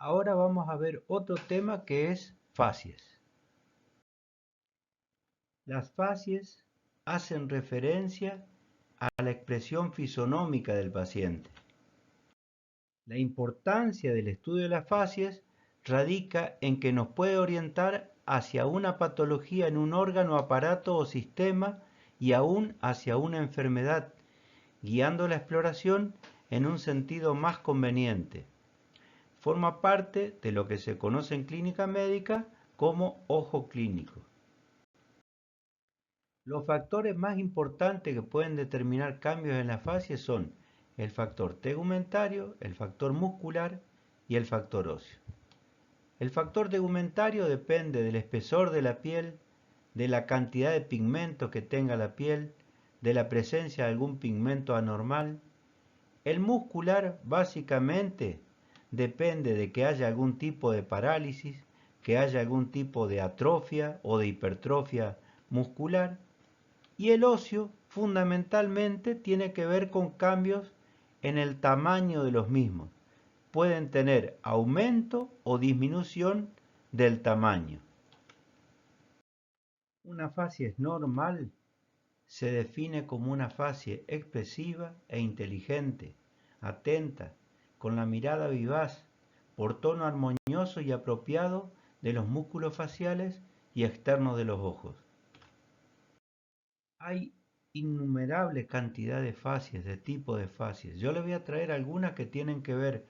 Ahora vamos a ver otro tema que es facies. Las facies hacen referencia a la expresión fisonómica del paciente. La importancia del estudio de las facies radica en que nos puede orientar hacia una patología en un órgano, aparato o sistema y aún hacia una enfermedad, guiando la exploración en un sentido más conveniente. Forma parte de lo que se conoce en clínica médica como ojo clínico. Los factores más importantes que pueden determinar cambios en la fascia son el factor tegumentario, el factor muscular y el factor óseo. El factor tegumentario depende del espesor de la piel, de la cantidad de pigmento que tenga la piel, de la presencia de algún pigmento anormal. El muscular básicamente depende de que haya algún tipo de parálisis, que haya algún tipo de atrofia o de hipertrofia muscular. Y el óseo fundamentalmente tiene que ver con cambios en el tamaño de los mismos. Pueden tener aumento o disminución del tamaño. Una fascia normal se define como una fascia expresiva e inteligente, atenta, con la mirada vivaz, por tono armonioso y apropiado de los músculos faciales y externos de los ojos. Hay innumerable cantidad de fascias, de tipos de fascias. Yo les voy a traer algunas que tienen que ver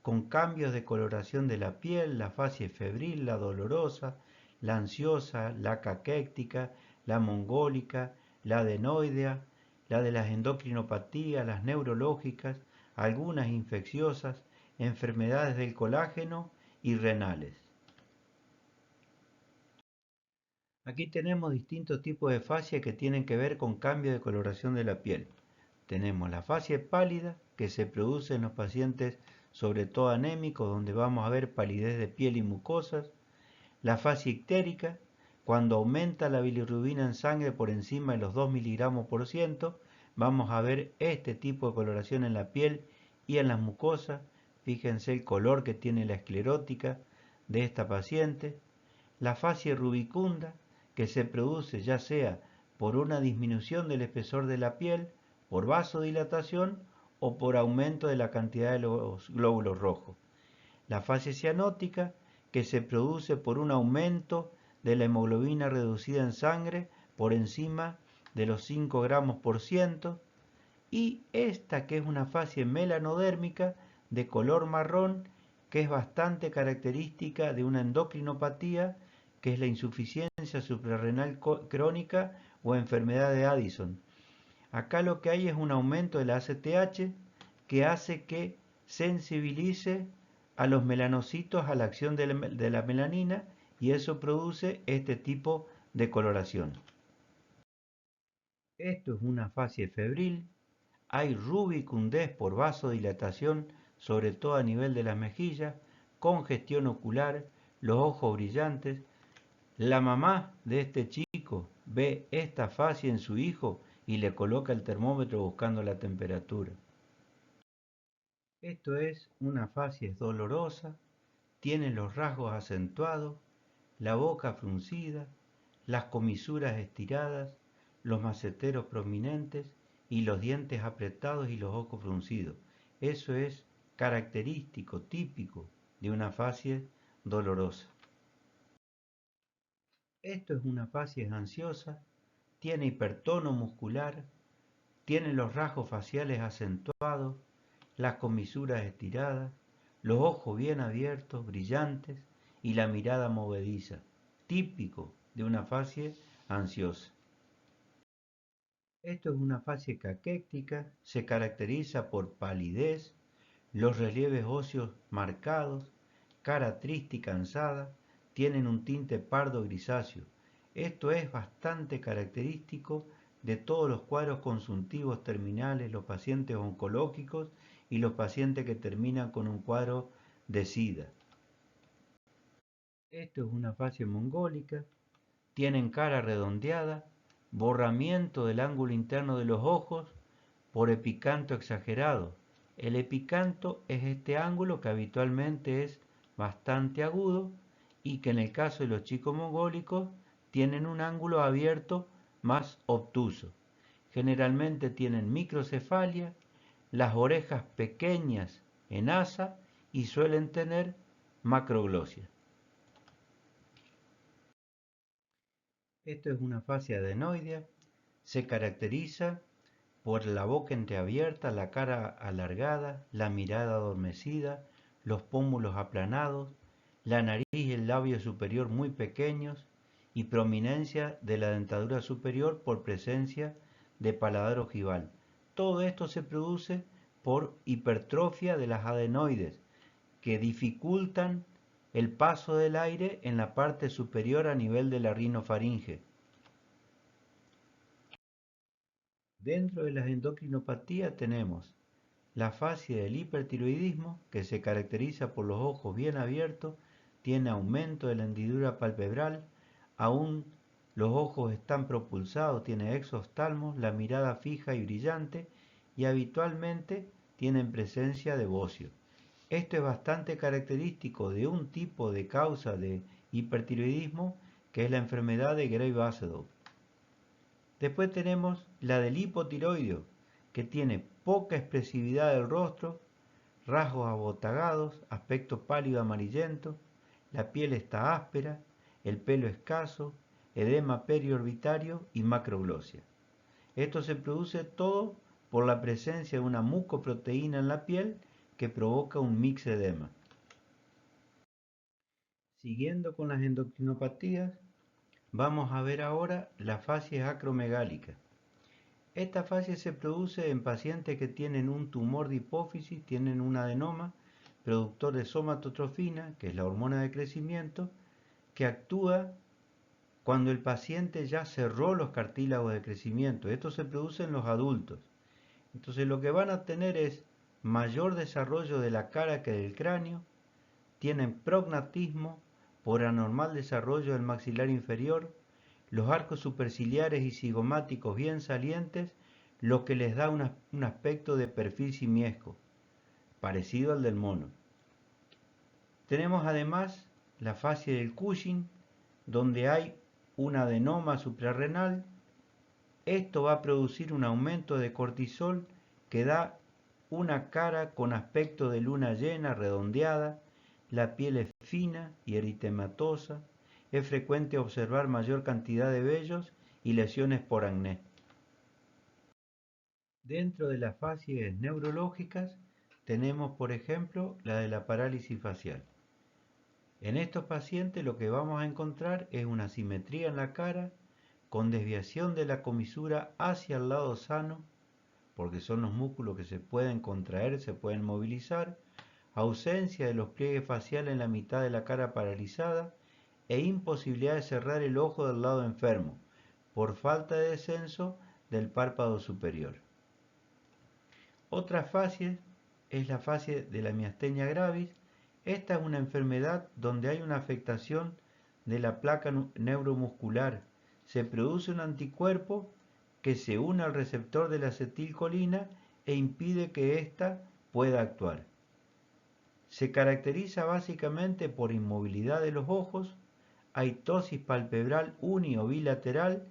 con cambios de coloración de la piel, la fascia febril, la dolorosa, la ansiosa, la caquéctica, la mongólica, la adenoidea, la de las endocrinopatías, las neurológicas, algunas infecciosas, enfermedades del colágeno y renales. Aquí tenemos distintos tipos de fascia que tienen que ver con cambio de coloración de la piel. Tenemos la fascia pálida, que se produce en los pacientes sobre todo anémicos, donde vamos a ver palidez de piel y mucosas. La fascia ictérica, cuando aumenta la bilirrubina en sangre por encima de los 2 miligramos por ciento, vamos a ver este tipo de coloración en la piel y en las mucosas. Fíjense el color que tiene la esclerótica de esta paciente. La fascia rubicunda, que se produce ya sea por una disminución del espesor de la piel, por vasodilatación o por aumento de la cantidad de los glóbulos rojos. La fascia cianótica, que se produce por un aumento de la hemoglobina reducida en sangre por encima de los 5 gramos por ciento. Y esta, que es una fascia melanodérmica de color marrón, que es bastante característica de una endocrinopatía, que es la insuficiencia suprarrenal crónica o enfermedad de Addison. Acá lo que hay es un aumento de la ACTH que hace que sensibilice a los melanocitos a la acción de la melanina y eso produce este tipo de coloración. Esto es una fascia febril. Hay rubicundez por vasodilatación, sobre todo a nivel de las mejillas, congestión ocular, los ojos brillantes. La mamá de este chico ve esta fascia en su hijo y le coloca el termómetro buscando la temperatura. Esto es una fascia dolorosa, tiene los rasgos acentuados, la boca fruncida, las comisuras estiradas, los maceteros prominentes y los dientes apretados y los ojos fruncidos. Eso es característico, típico de una fascia dolorosa. Esto es una fascia ansiosa, tiene hipertono muscular, tiene los rasgos faciales acentuados, las comisuras estiradas, los ojos bien abiertos, brillantes y la mirada movediza, típico de una fascia ansiosa. Esto es una fascia caquéctica, se caracteriza por palidez, los relieves óseos marcados, cara triste y cansada, tienen un tinte pardo grisáceo. Esto es bastante característico de todos los cuadros consuntivos terminales, los pacientes oncológicos y los pacientes que terminan con un cuadro de SIDA. Esto es una fascia mongólica, tienen cara redondeada, borramiento del ángulo interno de los ojos por epicanto exagerado. El epicanto es este ángulo que habitualmente es bastante agudo y que en el caso de los chicos mongólicos tienen un ángulo abierto más obtuso. Generalmente tienen microcefalia, las orejas pequeñas en asa y suelen tener macroglosia. Esto es una fascia adenoidea. Se caracteriza por la boca entreabierta, la cara alargada, la mirada adormecida, los pómulos aplanados, la nariz y el labio superior muy pequeños y prominencia de la dentadura superior por presencia de paladar ojival. Todo esto se produce por hipertrofia de las adenoides que dificultan el paso del aire en la parte superior a nivel de la rinofaringe. Dentro de las endocrinopatías tenemos la fascia del hipertiroidismo, que se caracteriza por los ojos bien abiertos, tiene aumento de la hendidura palpebral, aún los ojos están propulsados, tiene exoftalmos, la mirada fija y brillante y habitualmente tienen presencia de bocio. Esto es bastante característico de un tipo de causa de hipertiroidismo que es la enfermedad de Gray-Basedow. Después tenemos la del hipotiroideo, que tiene poca expresividad del rostro, rasgos abotagados, aspecto pálido amarillento, la piel está áspera, el pelo escaso, edema periorbitario y macroglosia. Esto se produce todo por la presencia de una mucoproteína en la piel que provoca un mixedema. Siguiendo con las endocrinopatías, vamos a ver ahora la fascia acromegálica. Esta fascia se produce en pacientes que tienen un tumor de hipófisis, tienen un adenoma productor de somatotrofina, que es la hormona de crecimiento, que actúa cuando el paciente ya cerró los cartílagos de crecimiento. Esto se produce en los adultos. Entonces lo que van a tener es mayor desarrollo de la cara que del cráneo, tienen prognatismo por anormal desarrollo del maxilar inferior, los arcos superciliares y cigomáticos bien salientes, lo que les da un aspecto de perfil simiesco, parecido al del mono. Tenemos además la fascia del Cushing, donde hay un adenoma suprarrenal. Esto va a producir un aumento de cortisol que da una cara con aspecto de luna llena, redondeada, la piel es fina y eritematosa, es frecuente observar mayor cantidad de vellos y lesiones por acné. Dentro de las fascias neurológicas tenemos, por ejemplo, la de la parálisis facial. En estos pacientes lo que vamos a encontrar es una simetría en la cara, con desviación de la comisura hacia el lado sano, porque son los músculos que se pueden contraer, se pueden movilizar, ausencia de los pliegues faciales en la mitad de la cara paralizada e imposibilidad de cerrar el ojo del lado enfermo, por falta de descenso del párpado superior. Otra fascia es la fascia de la miastenia gravis. Esta es una enfermedad donde hay una afectación de la placa neuromuscular. Se produce un anticuerpo que se une al receptor de la acetilcolina e impide que ésta pueda actuar. Se caracteriza básicamente por inmovilidad de los ojos, aitosis palpebral uni o bilateral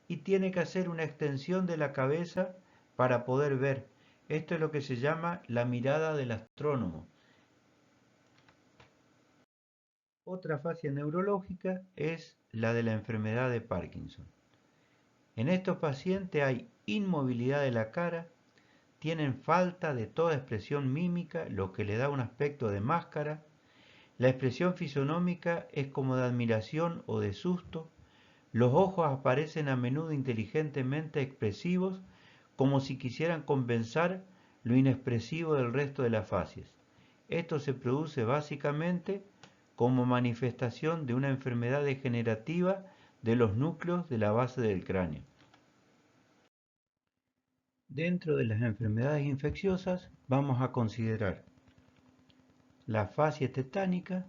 y tiene que hacer una extensión de la cabeza para poder ver. Esto es lo que se llama la mirada del astrónomo. Otra fascia neurológica es la de la enfermedad de Parkinson. En estos pacientes hay inmovilidad de la cara, tienen falta de toda expresión mímica, lo que le da un aspecto de máscara. La expresión fisionómica es como de admiración o de susto. Los ojos aparecen a menudo inteligentemente expresivos, como si quisieran compensar lo inexpresivo del resto de las facies. Esto se produce básicamente como manifestación de una enfermedad degenerativa de los núcleos de la base del cráneo. Dentro de las enfermedades infecciosas vamos a considerar la fascia tetánica,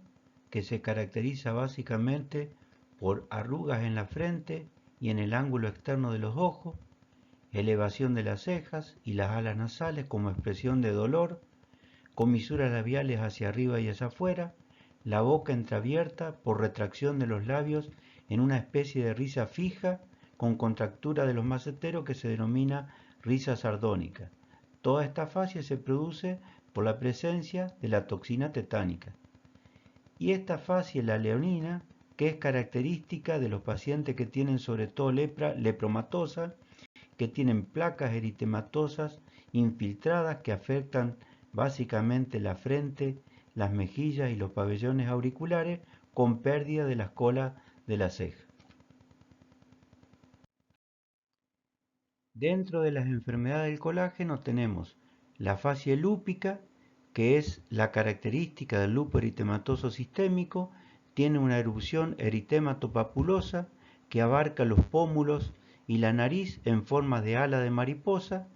que se caracteriza básicamente por arrugas en la frente y en el ángulo externo de los ojos, elevación de las cejas y las alas nasales como expresión de dolor, comisuras labiales hacia arriba y hacia afuera, la boca entreabierta por retracción de los labios en una especie de risa fija con contractura de los maceteros que se denomina risa sardónica. Toda esta fascia se produce por la presencia de la toxina tetánica. Y esta fascia, la leonina, que es característica de los pacientes que tienen sobre todo lepra lepromatosa, que tienen placas eritematosas infiltradas que afectan básicamente la frente, las mejillas y los pabellones auriculares con pérdida de las colas de la ceja. Dentro de las enfermedades del colágeno tenemos la fascia lúpica, que es la característica del lupus eritematoso sistémico, tiene una erupción eritematopapulosa que abarca los pómulos y la nariz en forma de ala de mariposa,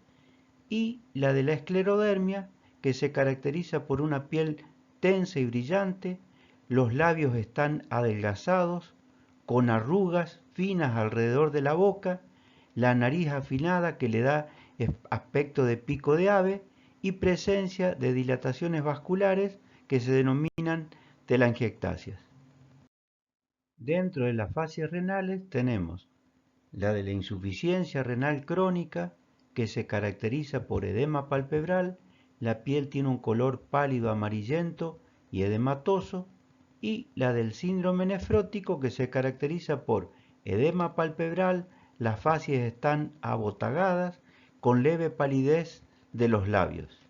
y la de la esclerodermia, que se caracteriza por una piel tensa y brillante, los labios están adelgazados, con arrugas finas alrededor de la boca, la nariz afilada que le da aspecto de pico de ave y presencia de dilataciones vasculares que se denominan telangiectasias. Dentro de las fascias renales tenemos la de la insuficiencia renal crónica, que se caracteriza por edema palpebral, la piel tiene un color pálido amarillento y edematoso, y la del síndrome nefrótico, que se caracteriza por edema palpebral, las fascias están abotagadas, con leve palidez de los labios.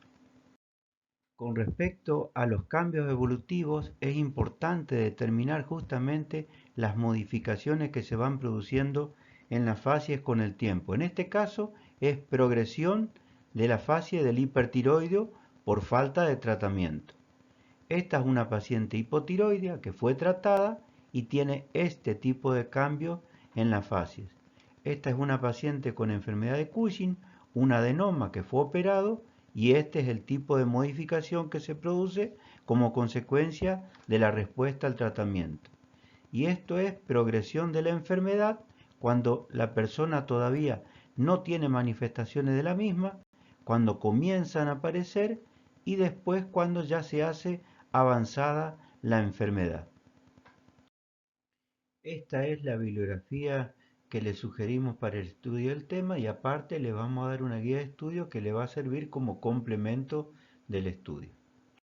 Con respecto a los cambios evolutivos, es importante determinar justamente las modificaciones que se van produciendo en las fascias con el tiempo. En este caso es progresión de la fascia del hipertiroideo por falta de tratamiento. Esta es una paciente hipotiroidea que fue tratada y tiene este tipo de cambio en las fascias. Esta es una paciente con enfermedad de Cushing, un adenoma que fue operado, y este es el tipo de modificación que se produce como consecuencia de la respuesta al tratamiento. Y esto es progresión de la enfermedad cuando la persona todavía no tiene manifestaciones de la misma, cuando comienzan a aparecer y después cuando ya se hace avanzada la enfermedad. Esta es la bibliografía que le sugerimos para el estudio del tema, y aparte le vamos a dar una guía de estudio que le va a servir como complemento del estudio.